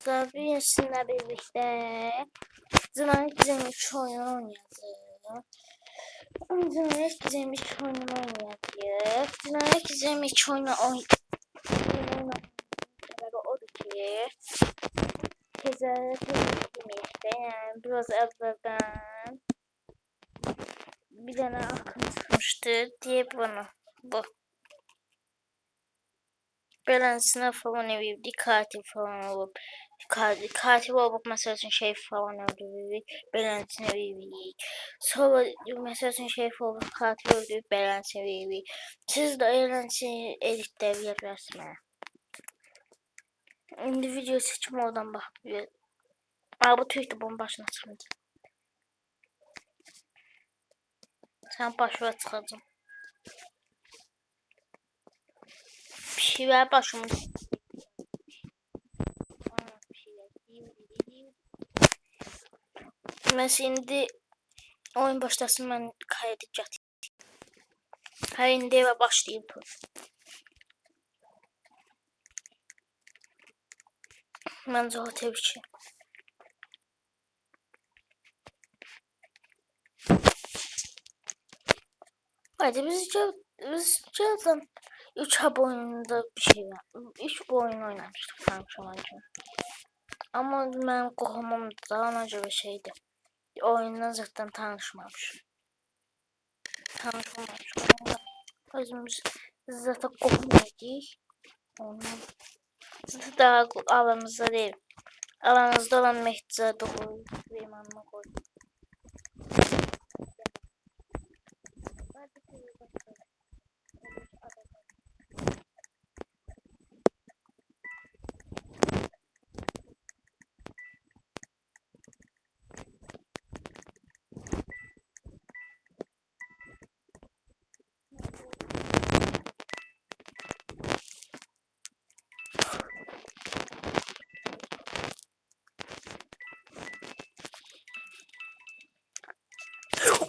Tabii sizinle birlikte Zınanak Gizemli oyunu oynayacağız. Zınanak Gizemli oyunu oynayacağız. Zınanak Gizemli oyunu oynayacağız. Sebebi odur ki tezahürat yani biraz evvelden bir tane akım çıkmıştı diye bana bu. Balansına falan evliydi, katil falan olup katil olup mesela şey falan öldürüldü, balansına evliydi. Sonra mesela şey falan katil öldü, balansına evliydi. Siz de eğlenceli editler yaparsınız. Şimdi video seçim oradan bakıyor. Aa bu tüy de bunun başına çıkınca. Sen başına çıkacaksın. Bir şey ver başımı. Ben şimdi oyun başlasın ben kaydedeceğim. Her indi eve başlayayım. Ben zaten bir şey. Hadi biz zaten 3 oyununda bir şey var. 3 oyun oynamıştık sanki. Ama ben kohumum daha önce bir şeydi. Oyunla zaten tanışmamış. Özümüz zaten kohumuydu. Zaten daha aramızda değil. Aramızda olan Mehdi Doğru Süleyman'la koydum.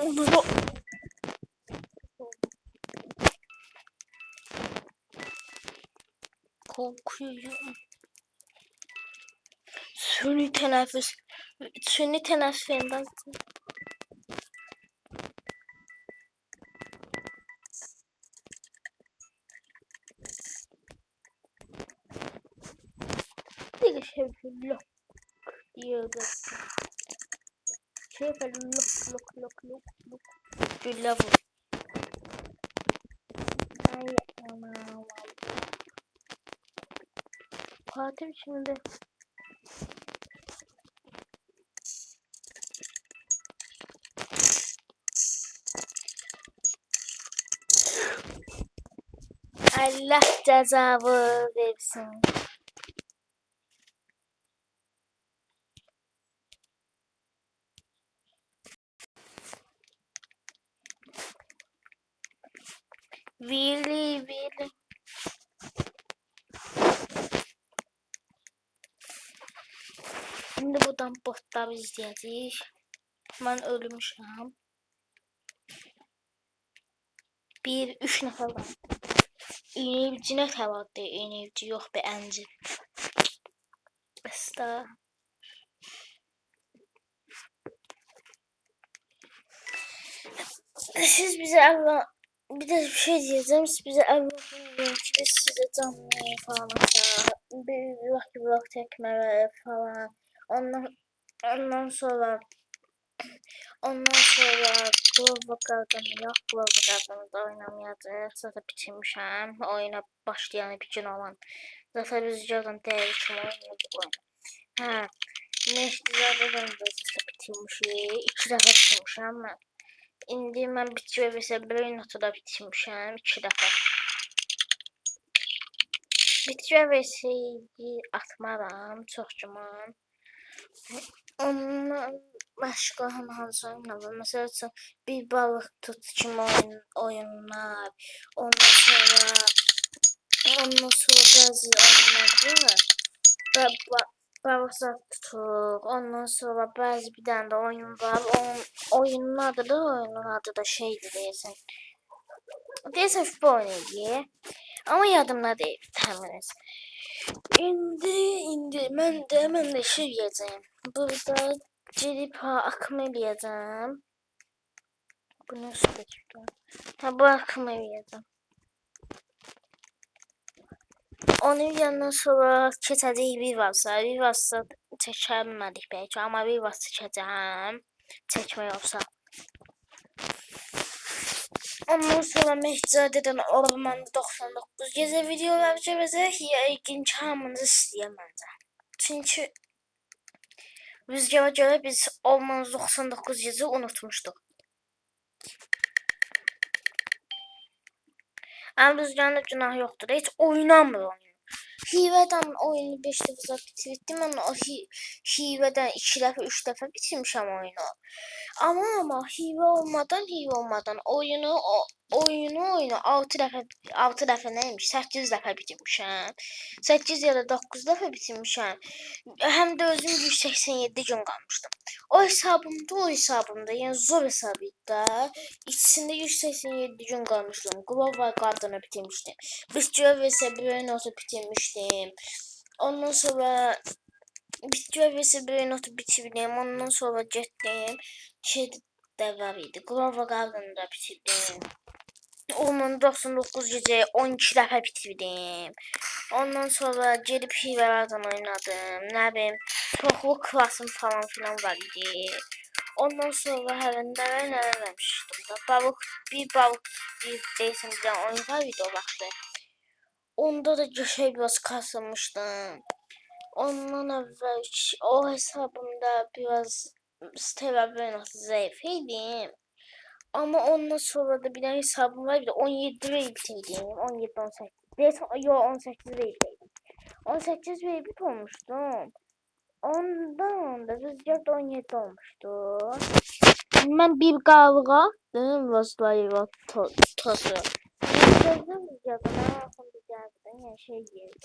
Onları korkuyorum. Suni teneffüsünden bir şey lok diyordu. Şey böyle lok. Gülle bu. Ay aman. Katil şimdi. Allah cezabı versin. Vili. Şimdi buradan botlar izleyeceğiz. Ben ölmüşüm. 3 nəfər var. İğnevci nə təvaddır? İğnevci yox be əncil. Bəs da. Siz bize Allah bir de bir şey diyeceğim. Siz bize Allah'ın ki biz size canlı falan bir vlog çekmeleri falan. Ondan sonra Global Garden'da oynamayacağız. Zaten bitirmişim. Oyuna başlayan bir gün olan. Zaten biz yarın değer için oynayacak oyunu. Ha. Zaten bitirmişim. 2 dəfə bitirmişim mən. İndi mən bitirə bilsə Brain Notu-da bitirmişim 2 dəfə. Bitirə versəydi atmaram çox güman. Ondan başqa hansı oyunlar var? Məsələn, bir balıq tut kimi oyunlar. Ondan sonra bəzi oyunlar var. Balıq tutur. Ondan sonra bəzi bir dənə də oyun var. Oyunun adı da şeydir deyəsən. Deyəsən futbol oyunu. Ama yadımda değil. Tahmin et. mən də şey yiyəcəm. Burada gedib akımı yiyəcəm. Bunu üstə tuttum. Bu akımı yiyəcəm. Onun yanından sonra keçəcək Vivasa çəkmədik belki ama Vivas çəkəcəm. Çəkmək olsa. Ondan sonra Mehdizade'den Orman 99 gece video verəcək ya ilginç hamınızı istəyəm məncə. Çünki rüzgara görə biz Orman 99 gece unutmuşduq. Ama rüzgarın da günahı yoktur. Hiç oynamır oyunu. Hivədən oyunu 5 dəfə bitirdim. Mən o hivədən 2 dəfə, 3 dəfə bitirmişəm oyunu. Amma hivə olmadan oyunu 6 dəfə neymiş? 8 dəfə bitirmişəm. 8 ya da 9 dəfə bitirmişəm. Həm də özüm 187 gün qalmışdım. O hesabımda, yəni zor hesab idi də. İçində 187 gün qalmışdım. Global Garden'ı bitirmişdim. Bitkiler vs. Brainout'u bitirmiştim. Ondan sonra Bitkiler vs. Brainout'u bitirdim. Ondan sonra getdim. Şey de var idi. Global Garden'ı da bitirdim. Onun 99 gece 12 dəfə bitirdim. Ondan sonra gelip hivelerden oynadım. Ne bileyim, çoxlu klasım falan filan var idi. Ondan sonra nələr eləmişdim da. Bir deyəsən bir dənə oyun var idi o vaxtı. Onda da göşey biraz kasılmışdım. Ondan əvvəl o hesabımda biraz Stella zayıf idim. Ama ondan sonra da bir tane hesabım var. Bir de 17 rate'iydim. 17-18. Deyəsən, yo 18 rate'iydim. 18 rate olmuştum. Ondan da rüzgar da 17 olmuştu. Ben bir kavga dedim Vaslayeva tosu. Rüzgardan aklımda geldi. Yani şey geldi.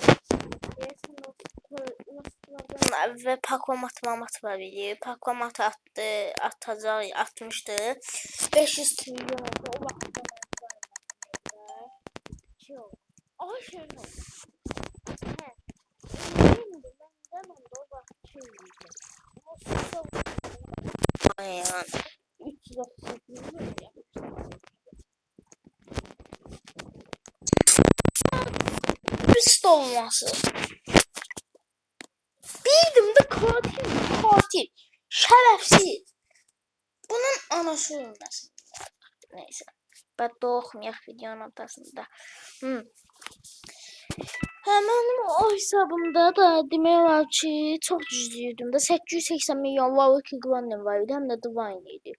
Ve pakomat var idi. Pakomat atmıştı. 500 trilyon oldu. O vaxtda ay şey oldu. Ben o vaxt şey yiyeceğim. Yani 338 milyon. Pist olması. Bildim de katil. Şerefsiz. Bunun anası olmasın. Neyse. Ben de okumayaq videonun ortasında. Hemen o hesabımda da demək olar ki, çox cüzdüydüm də 880 milyon Valky Granny var idi, həm də Divine idi.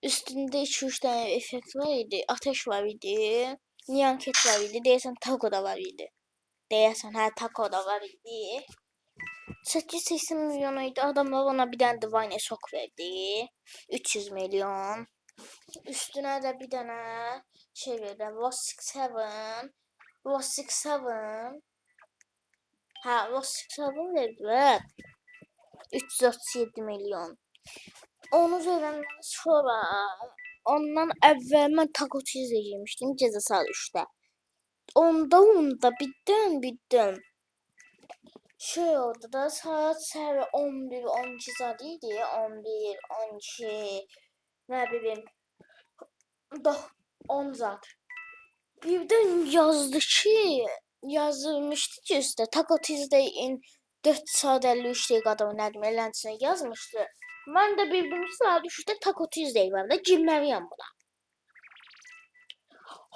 Üstündə 2-3 tane effekt var idi, ateş var idi, Nyanket var idi, deyəsən Taco da var idi. Deyəsən, hə Taco da var idi. 880 milyon idi, adamlar ona bir dənə Divine sok verdi, 300 milyon. Üstünə də bir dənə şey verdi, Lost 7 ha, Lost 7 verdiler. 337 milyon. Onu verəndən sonra ondan əvvəl mən Taco Tuesday yemişdim gecə saat 3'də. Onda bitdim. Şey oldu da saat 11-12 saat idi. 11-12 ne bileyim 10 saat. Birden yazılmıştı ki üstə Taco Tuesday'in 4 saat 53 dəqiqədə oynadım eğlencesine yazmıştı. Ben de bildim ki saat 3'də Taco Tuesday var da girməliyəm buna.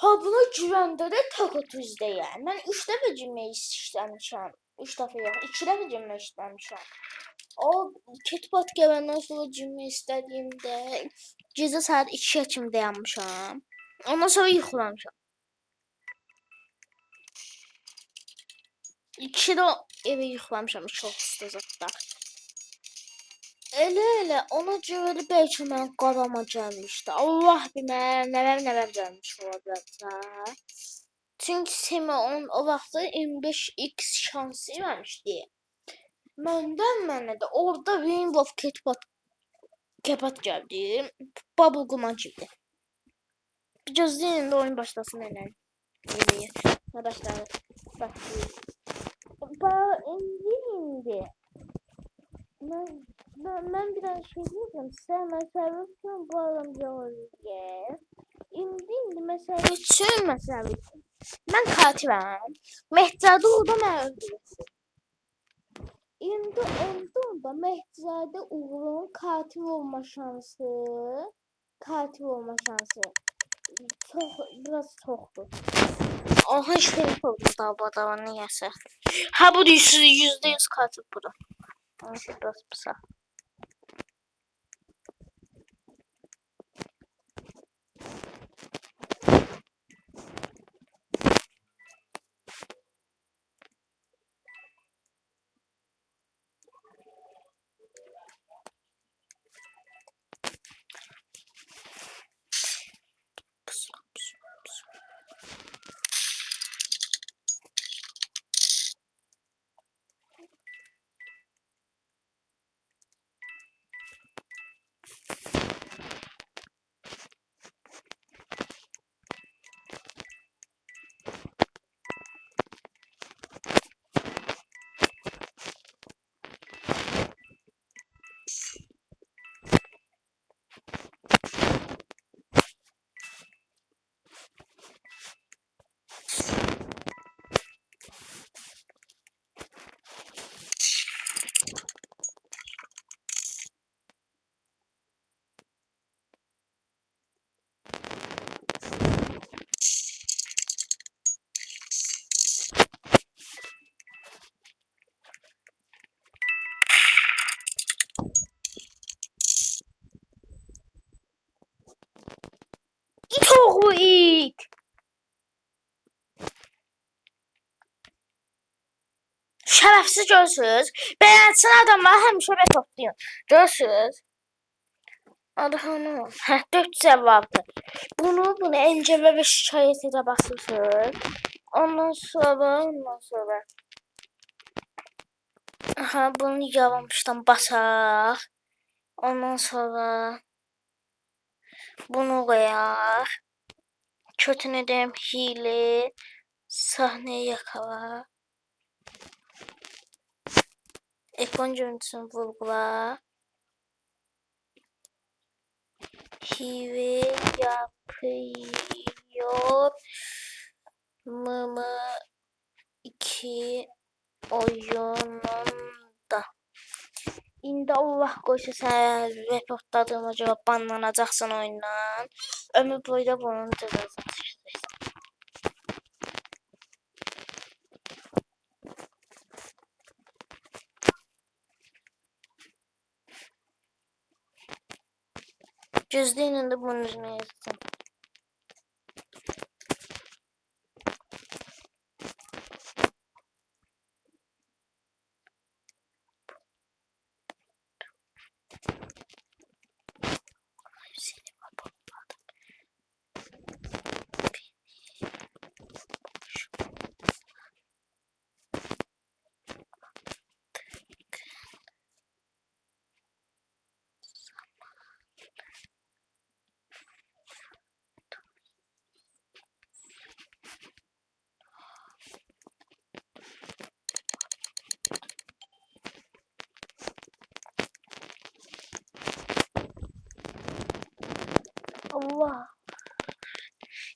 Ha buna girəndə də Taco Tuesday'ə. Mən 3 dəfə girmək istəmişəm. 3 dəfə yox, 2 dəfə girmək istəmişəm. O Kitbat gələndən sonra girmək istədiyimdə gecə saat 2-yə kimi dayanmışam. Ondan sonra yuxulamışam. 2'də evə yuxulamışam, 2 ofisdə zətdə. Elə ona görə də bəlkə mən qarama gəlmişdi. Allah bilmər, nələr gəlmiş olacaq. Çünki Sema o vaxtda 25x şansı vermişdi. Mənə də orada Rainbow Kepat gəldi. Bubblegum girdi. Bir gözləyin də oyun başlasın elə. Başladı. indi. Ben biraz şey diyeceğim. Sen mesela bütün bu adamcağız diye. İndi mesela bütün mesela. Ben katiləm. Mehzadə orada məni öldürür. İndi onda Mehzadə Uğur'un katil olma şansı çok biraz çoxdur. Aha işte oldu da bu adamın niyəsə. Ha bu %100 katil budur. Biraz pısa. İt oğlu it. Şərəfsiz görürsünüz. Beğensin adamlar həmişə bə toplayın. Görürsünüz. Adı hanım. 4 cevabdır. Bunu encəbə və şikayət edə basırsınız. Ondan sonra. Aha bunu yavaştan basaq. Ondan sonra bunu qoyaq. Kötünü deyim hile. Sahneyi yakala. Ekran görüntüsünü vurgula. Hile yapıyor mu 2 oyununda. İndi Allah qoysa sən reportladığıma cavab banlanacaqsan oyundan. Ömür boyu bunun cəzasını çəkəcəksən. Gözləyin indi bunun üzünə yazacağım. Allah.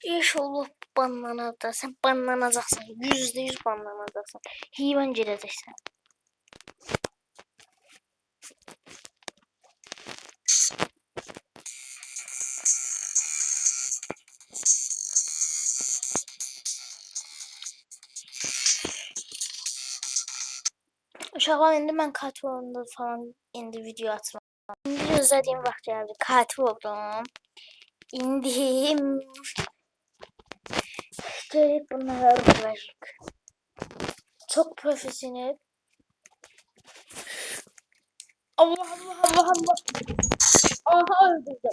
İnşallah banlanacaqsan. Banlanacaqsan. %100 banlanacaqsan. Heyvan girəcəksən. Uşaqlar indi mən katil olanda falan indi video atmam. İndi gözlədiyim vaxt gəldi. Katil oldum. İndi gelip bunları öldürəcək. Çok profesyonel. Allah Allah Allah Allah. Aha öldürdüm.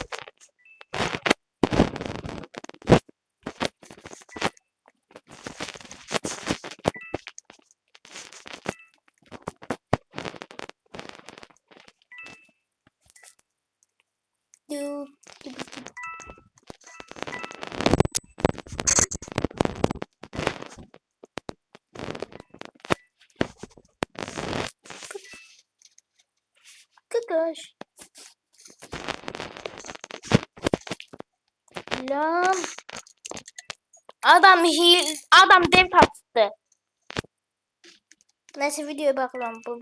koş. Lan. Adam dev attı. Neyse videoya bakalım bu.